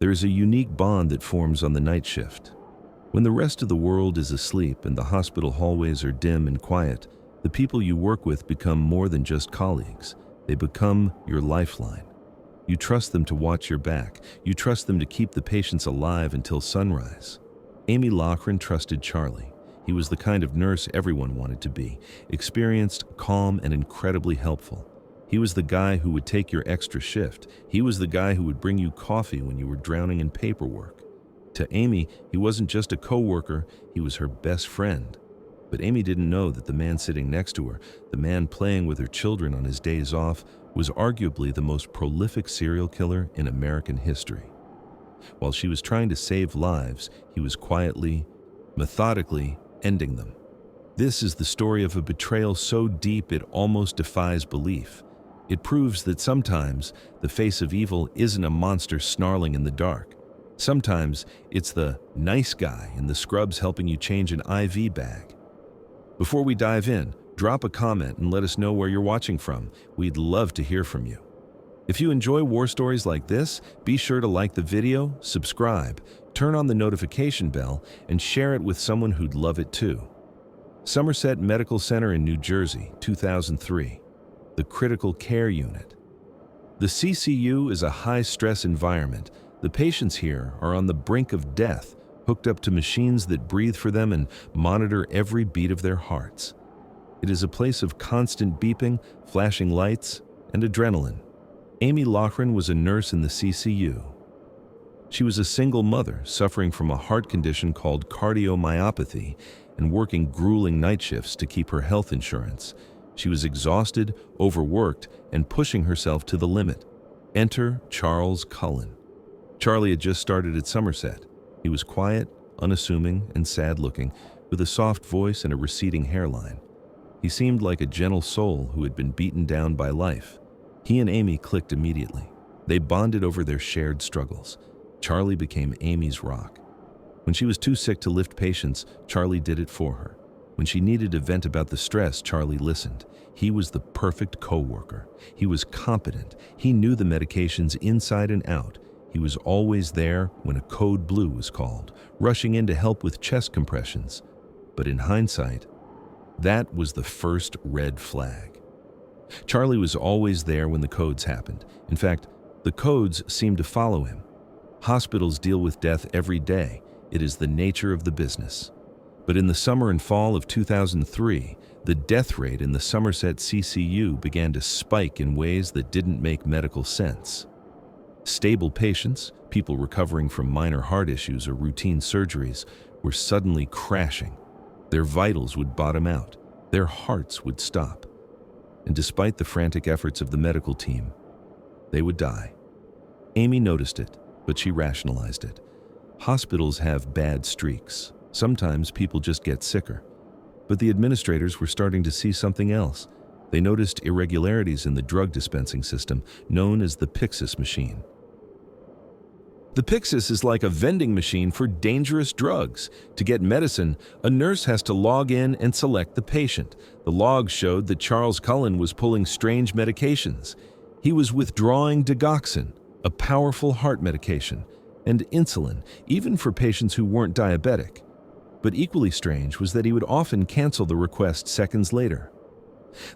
There is a unique bond that forms on the night shift. When the rest of the world is asleep and the hospital hallways are dim and quiet, the people you work with become more than just colleagues. They become your lifeline. You trust them to watch your back. You trust them to keep the patients alive until sunrise. Amy Loughren trusted Charlie. He was the kind of nurse everyone wanted to be, experienced, calm, and incredibly helpful. He was the guy who would take your extra shift. He was the guy who would bring you coffee when you were drowning in paperwork. To Amy, he wasn't just a coworker, he was her best friend. But Amy didn't know that the man sitting next to her, the man playing with her children on his days off, was arguably the most prolific serial killer in American history. While she was trying to save lives, he was quietly, methodically ending them. This is the story of a betrayal so deep it almost defies belief. It proves that sometimes the face of evil isn't a monster snarling in the dark. Sometimes it's the nice guy in the scrubs helping you change an IV bag. Before we dive in, drop a comment and let us know where you're watching from. We'd love to hear from you. If you enjoy war stories like this, be sure to like the video, subscribe, turn on the notification bell, and share it with someone who'd love it too. Somerset Medical Center in New Jersey, 2003. The Critical Care Unit. The CCU is a high-stress environment. The patients here are on the brink of death, hooked up to machines that breathe for them and monitor every beat of their hearts. It is a place of constant beeping, flashing lights, and adrenaline. Amy Loughren was a nurse in the CCU. She was a single mother suffering from a heart condition called cardiomyopathy and working grueling night shifts to keep her health insurance. She was exhausted, overworked, and pushing herself to the limit. Enter Charles Cullen. Charlie had just started at Somerset. He was quiet, unassuming, and sad-looking, with a soft voice and a receding hairline. He seemed like a gentle soul who had been beaten down by life. He and Amy clicked immediately. They bonded over their shared struggles. Charlie became Amy's rock. When she was too sick to lift patients, Charlie did it for her. When she needed to vent about the stress, Charlie listened. He was the perfect coworker. He was competent. He knew the medications inside and out. He was always there when a code blue was called, rushing in to help with chest compressions. But in hindsight, that was the first red flag. Charlie was always there when the codes happened. In fact, the codes seemed to follow him. Hospitals deal with death every day. It is the nature of the business. But in the summer and fall of 2003, the death rate in the Somerset CCU began to spike in ways that didn't make medical sense. Stable patients, people recovering from minor heart issues or routine surgeries, were suddenly crashing. Their vitals would bottom out. Their hearts would stop. And despite the frantic efforts of the medical team, they would die. Amy noticed it, but she rationalized it. Hospitals have bad streaks. Sometimes people just get sicker. But the administrators were starting to see something else. They noticed irregularities in the drug dispensing system, known as the Pyxis machine. The Pyxis is like a vending machine for dangerous drugs. To get medicine, a nurse has to log in and select the patient. The logs showed that Charles Cullen was pulling strange medications. He was withdrawing digoxin, a powerful heart medication, and insulin, even for patients who weren't diabetic. But equally strange was that he would often cancel the request seconds later.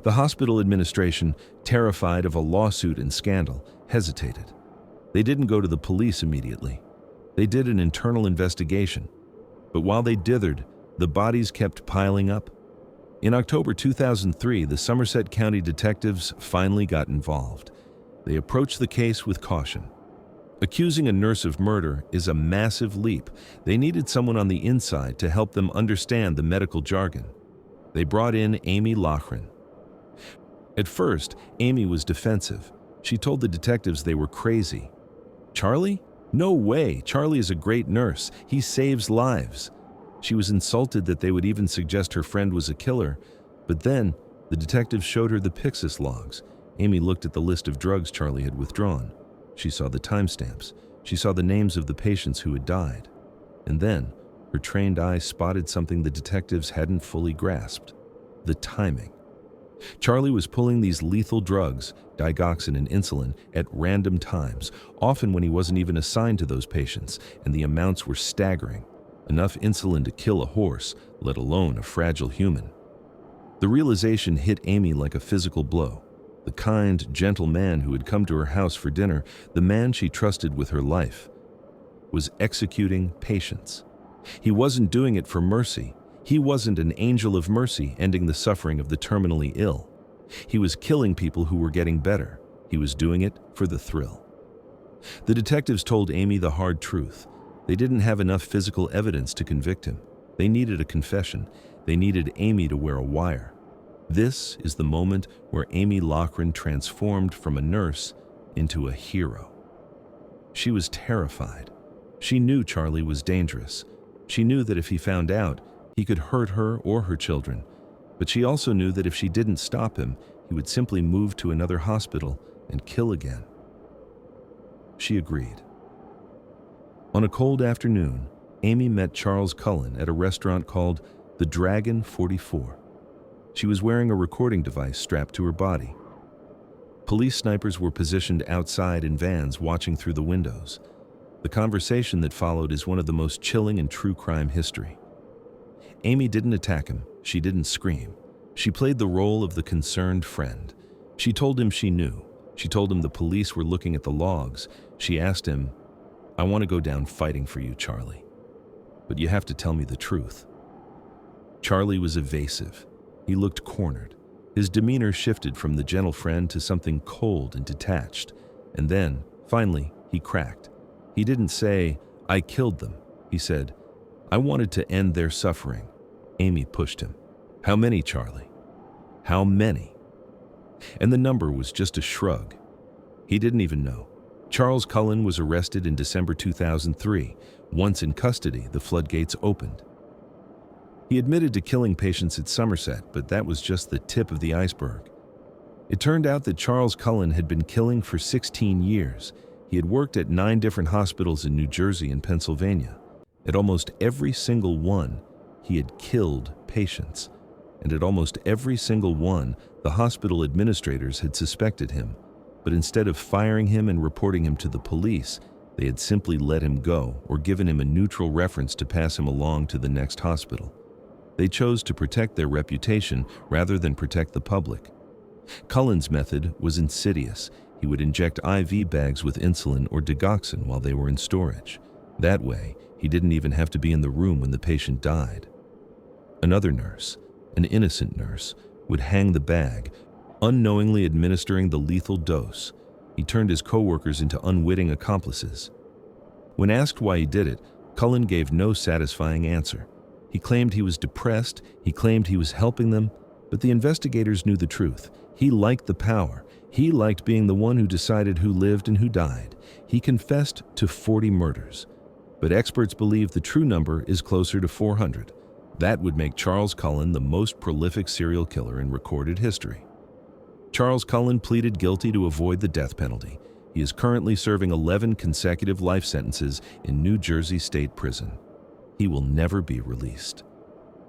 The hospital administration, terrified of a lawsuit and scandal, hesitated. They didn't go to the police immediately. They did an internal investigation. But while they dithered, the bodies kept piling up. In October 2003, the Somerset County detectives finally got involved. They approached the case with caution. Accusing a nurse of murder is a massive leap. They needed someone on the inside to help them understand the medical jargon. They brought in Amy Loughren. At first, Amy was defensive. She told the detectives they were crazy. Charlie? No way. Charlie is a great nurse. He saves lives. She was insulted that they would even suggest her friend was a killer. But then, the detectives showed her the Pyxis logs. Amy looked at the list of drugs Charlie had withdrawn. She saw the timestamps. She saw the names of the patients who had died. And then, her trained eye spotted something the detectives hadn't fully grasped: the timing. Charlie was pulling these lethal drugs, digoxin and insulin, at random times, often when he wasn't even assigned to those patients, and the amounts were staggering. Enough insulin to kill a horse, let alone a fragile human. The realization hit Amy like a physical blow. The kind, gentle man who had come to her house for dinner, the man she trusted with her life, was executing patients. He wasn't doing it for mercy. He wasn't an angel of mercy ending the suffering of the terminally ill. He was killing people who were getting better. He was doing it for the thrill. The detectives told Amy the hard truth. They didn't have enough physical evidence to convict him. They needed a confession. They needed Amy to wear a wire. This is the moment where Amy Loughren transformed from a nurse into a hero. She was terrified. She knew Charlie was dangerous. She knew that if he found out, he could hurt her or her children. But she also knew that if she didn't stop him, he would simply move to another hospital and kill again. She agreed. On a cold afternoon, Amy met Charles Cullen at a restaurant called the Dragon 44. She was wearing a recording device strapped to her body. Police snipers were positioned outside in vans watching through the windows. The conversation that followed is one of the most chilling in true crime history. Amy didn't attack him. She didn't scream. She played the role of the concerned friend. She told him she knew. She told him the police were looking at the logs. She asked him, "I want to go down fighting for you, Charlie. But you have to tell me the truth." Charlie was evasive. He looked cornered. His demeanor shifted from the gentle friend to something cold and detached. And then, finally, he cracked. He didn't say, "I killed them." He said, "I wanted to end their suffering." Amy pushed him. "How many, Charlie? How many?" And the number was just a shrug. He didn't even know. Charles Cullen was arrested in December 2003. Once in custody, the floodgates opened. He admitted to killing patients at Somerset, but that was just the tip of the iceberg. It turned out that Charles Cullen had been killing for 16 years. He had worked at 9 different hospitals in New Jersey and Pennsylvania. At almost every single one, he had killed patients. And at almost every single one, the hospital administrators had suspected him. But instead of firing him and reporting him to the police, they had simply let him go or given him a neutral reference to pass him along to the next hospital. They chose to protect their reputation rather than protect the public. Cullen's method was insidious. He would inject IV bags with insulin or digoxin while they were in storage. That way, he didn't even have to be in the room when the patient died. Another nurse, an innocent nurse, would hang the bag, unknowingly administering the lethal dose. He turned his coworkers into unwitting accomplices. When asked why he did it, Cullen gave no satisfying answer. He claimed he was depressed, he claimed he was helping them, but the investigators knew the truth. He liked the power. He liked being the one who decided who lived and who died. He confessed to 40 murders. But experts believe the true number is closer to 400. That would make Charles Cullen the most prolific serial killer in recorded history. Charles Cullen pleaded guilty to avoid the death penalty. He is currently serving 11 consecutive life sentences in New Jersey State Prison. He will never be released.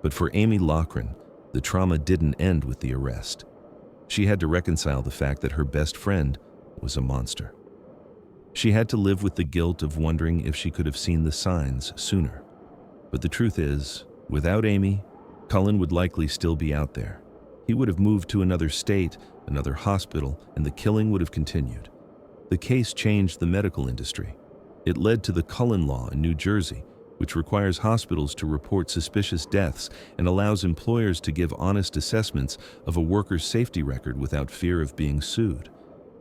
But for Amy Loughren, the trauma didn't end with the arrest. She had to reconcile the fact that her best friend was a monster. She had to live with the guilt of wondering if she could have seen the signs sooner. But the truth is, without Amy, Cullen would likely still be out there. He would have moved to another state, another hospital, and the killing would have continued. The case changed the medical industry. It led to the Cullen Law in New Jersey, which requires hospitals to report suspicious deaths and allows employers to give honest assessments of a worker's safety record without fear of being sued.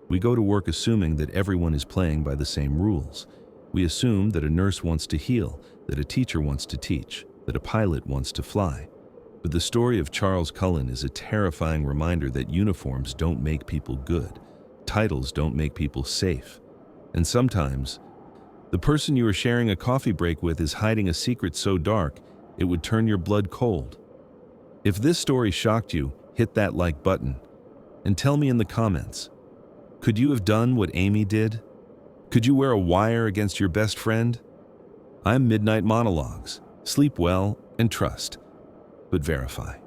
We go to work assuming that everyone is playing by the same rules. We assume that a nurse wants to heal, that a teacher wants to teach, that a pilot wants to fly. But the story of Charles Cullen is a terrifying reminder that uniforms don't make people good. Titles don't make people safe. And sometimes, the person you are sharing a coffee break with is hiding a secret so dark, it would turn your blood cold. If this story shocked you, hit that like button. And tell me in the comments, could you have done what Amy did? Could you wear a wire against your best friend? I'm Midnight Monologues. Sleep well and trust, but verify.